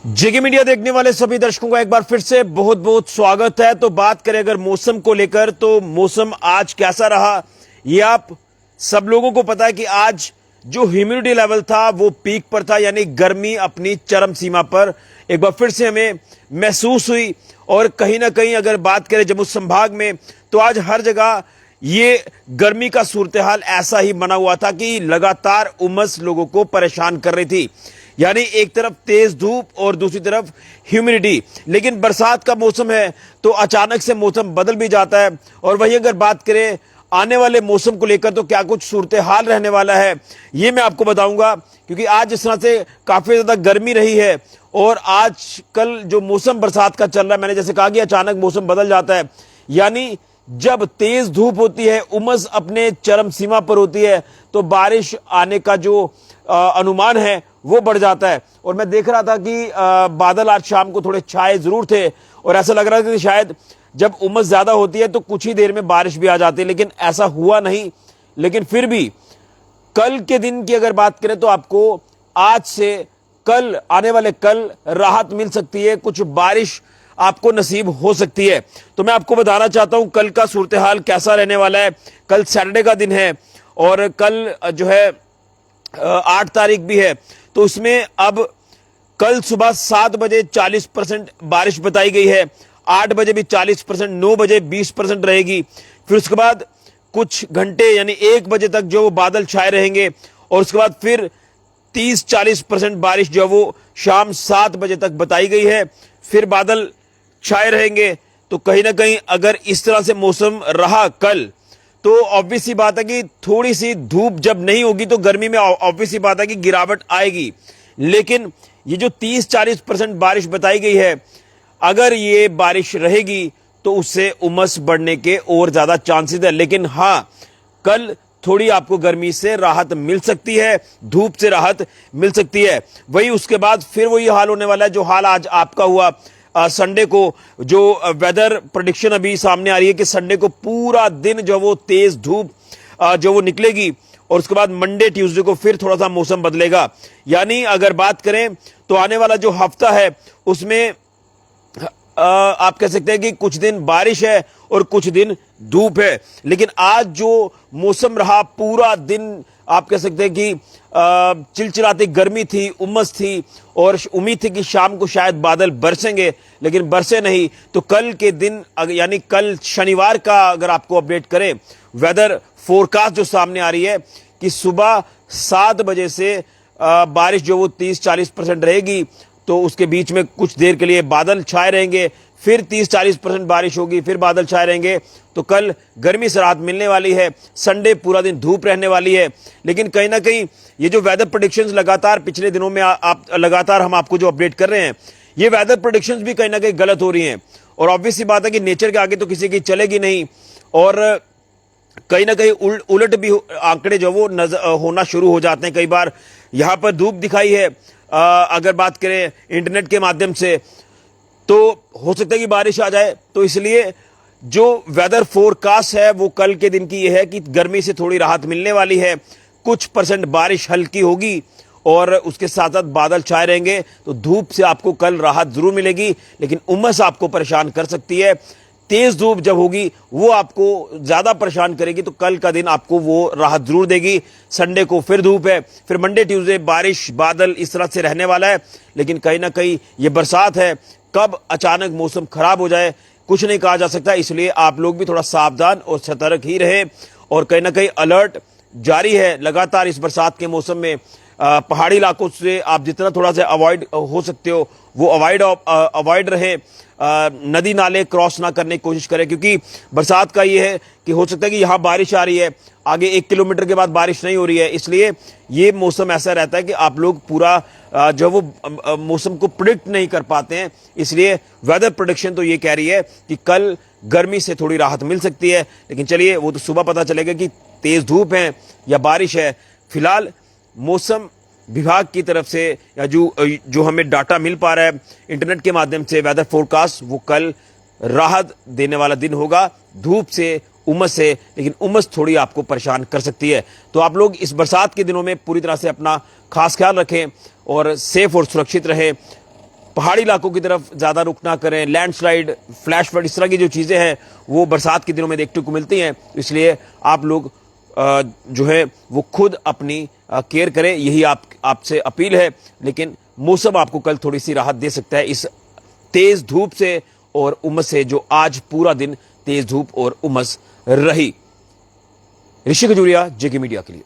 जेके media देखने वाले सभी दर्शकों का एक बार फिर से बहुत बहुत स्वागत है। तो बात करें अगर मौसम को लेकर, तो मौसम आज कैसा रहा ये आप सब लोगों को पता है कि आज जो ह्यूमिडिटी लेवल था वो पीक पर था, यानी गर्मी अपनी चरम सीमा पर एक बार फिर से हमें महसूस हुई। और कहीं ना कहीं अगर बात करें जम्मू संभाग में, तो आज हर जगह ये गर्मी का सूरत हाल ऐसा ही बना हुआ था कि लगातार उमस लोगों को परेशान कर रही थी, यानी एक तरफ तेज धूप और दूसरी तरफ ह्यूमिडिटी। लेकिन बरसात का मौसम है तो अचानक से मौसम बदल भी जाता है। और वहीं अगर बात करें आने वाले मौसम को लेकर, तो क्या कुछ सूरत हाल रहने वाला है ये मैं आपको बताऊंगा, क्योंकि आज जिस तरह से काफी ज्यादा गर्मी रही है और आज कल जो मौसम बरसात का चल रहा है, मैंने जैसे कहा कि अचानक मौसम बदल जाता है, यानी जब तेज धूप होती है, उमस अपने चरम सीमा पर होती है, तो बारिश आने का जो अनुमान है वो बढ़ जाता है। और मैं देख रहा था कि बादल आज शाम को थोड़े छाए जरूर थे और ऐसा लग रहा था कि शायद जब उमस ज्यादा होती है तो कुछ ही देर में बारिश भी आ जाती है, लेकिन ऐसा हुआ नहीं। लेकिन फिर भी कल के दिन की अगर बात करें तो आपको आज से कल, आने वाले कल राहत मिल सकती है, कुछ बारिश आपको नसीब हो सकती है। तो मैं आपको बताना चाहता हूं कल का सूरत हाल कैसा रहने वाला है। कल सैटरडे का दिन है और कल जो है 8 तारीख भी है, तो उसमें अब कल सुबह 7 बजे 40% बारिश बताई गई है, 8 बजे भी 40%, 9 बजे 20% रहेगी। फिर उसके बाद कुछ घंटे यानी 1 बजे तक जो वो बादल छाए रहेंगे और उसके बाद फिर 30-40% बारिश जो वो शाम 7 बजे तक बताई गई है, फिर बादल छाए रहेंगे। तो कहीं ना कहीं अगर इस तरह से मौसम रहा कल, तो ऑब्वियस सी बात है कि थोड़ी सी धूप जब नहीं होगी तो गर्मी में ऑब्वियस सी बात है कि गिरावट आएगी। लेकिन ये जो 30-40% बारिश बताई गई है, अगर ये बारिश रहेगी तो उससे उमस बढ़ने के और ज्यादा चांसेस है। लेकिन हाँ, कल थोड़ी आपको गर्मी से राहत मिल सकती है, धूप से राहत मिल सकती है। वही उसके बाद फिर वही हाल होने वाला है जो हाल आज आपका हुआ संडे को। जो वेदर प्रेडिक्शन अभी सामने आ रही है कि संडे को पूरा दिन जो वो तेज धूप जो वो निकलेगी और उसके बाद मंडे ट्यूसडे को फिर थोड़ा सा मौसम बदलेगा। यानी अगर बात करें तो आने वाला जो हफ्ता है उसमें आप कह सकते हैं कि कुछ दिन बारिश है और कुछ दिन धूप है। लेकिन आज जो मौसम रहा पूरा दिन, आप कह सकते हैं कि चिलचिलाती गर्मी थी, उमस थी और उम्मीद थी कि शाम को शायद बादल बरसेंगे, लेकिन बरसे नहीं। तो कल के दिन यानी कल शनिवार का अगर आपको अपडेट करें, वेदर फोरकास्ट जो सामने आ रही है कि सुबह 7 बजे से बारिश जो वो 30-40% रहेगी, तो उसके बीच में कुछ देर के लिए बादल छाए रहेंगे, फिर 30-40% बारिश होगी, फिर बादल छाए रहेंगे। तो कल गर्मी से राहत मिलने वाली है। संडे पूरा दिन धूप रहने वाली है। लेकिन कहीं ना कहीं ये जो वेदर प्रेडिक्शंस लगातार पिछले दिनों में आप लगातार हम आपको जो अपडेट कर रहे हैं, ये वेदर प्रेडिक्शंस भी कहीं ना कहीं गलत हो रही हैं। और ऑब्वियस सी बात है कि नेचर के आगे तो किसी की चलेगी नहीं, और कहीं ना कहीं उलट भी आंकड़े जो वो होना शुरू हो जाते हैं। कई बार यहां पर धूप दिखाई है, अगर बात करें इंटरनेट के माध्यम से, तो हो सकता है कि बारिश आ जाए। तो इसलिए जो वेदर फोरकास्ट है वो कल के दिन की ये है कि गर्मी से थोड़ी राहत मिलने वाली है, कुछ परसेंट बारिश हल्की होगी और उसके साथ साथ बादल छाए रहेंगे। तो धूप से आपको कल राहत जरूर मिलेगी, लेकिन उमस आपको परेशान कर सकती है। तेज धूप जब होगी वो आपको ज्यादा परेशान करेगी, तो कल का दिन आपको वो राहत जरूर देगी। संडे को फिर धूप है, फिर मंडे ट्यूसडे बारिश बादल इस तरह से रहने वाला है। लेकिन कहीं ना कहीं ये बरसात है, कब अचानक मौसम खराब हो जाए कुछ नहीं कहा जा सकता। इसलिए आप लोग भी थोड़ा सावधान और सतर्क ही रहे। और कहीं ना कहीं अलर्ट जारी है लगातार इस बरसात के मौसम में। पहाड़ी इलाकों से आप जितना थोड़ा सा अवॉइड हो सकते हो वो अवॉइड रहे। नदी नाले क्रॉस ना करने की कोशिश करें, क्योंकि बरसात का ये है कि हो सकता है कि यहाँ बारिश आ रही है, आगे 1 किलोमीटर के बाद बारिश नहीं हो रही है। इसलिए ये मौसम ऐसा रहता है कि आप लोग पूरा जो वो मौसम को प्रिडिक्ट नहीं कर पाते हैं। इसलिए वेदर प्रेडिक्शन तो ये कह रही है कि कल गर्मी से थोड़ी राहत मिल सकती है। लेकिन चलिए वो तो सुबह पता चलेगा कि तेज धूप है या बारिश है। फिलहाल मौसम विभाग की तरफ से या जो हमें डाटा मिल पा रहा है इंटरनेट के माध्यम से, वेदर फोरकास्ट, वो कल राहत देने वाला दिन होगा धूप से, उमस से। लेकिन उमस थोड़ी आपको परेशान कर सकती है। तो आप लोग इस बरसात के दिनों में पूरी तरह से अपना खास ख्याल रखें और सेफ और सुरक्षित रहें। पहाड़ी इलाकों की तरफ ज्यादा रुख ना करें। लैंडस्लाइड, फ्लैश फ्लड, इस तरह की जो चीजें हैं वो बरसात के दिनों में देखने को मिलती हैं, इसलिए आप लोग जो है वो खुद अपनी केयर करें, यही आपसे अपील है। लेकिन मौसम आपको कल थोड़ी सी राहत दे सकता है इस तेज धूप से और उमस से, जो आज पूरा दिन तेज धूप और उमस रही। ऋषि खजूरिया, जेके मीडिया के लिए।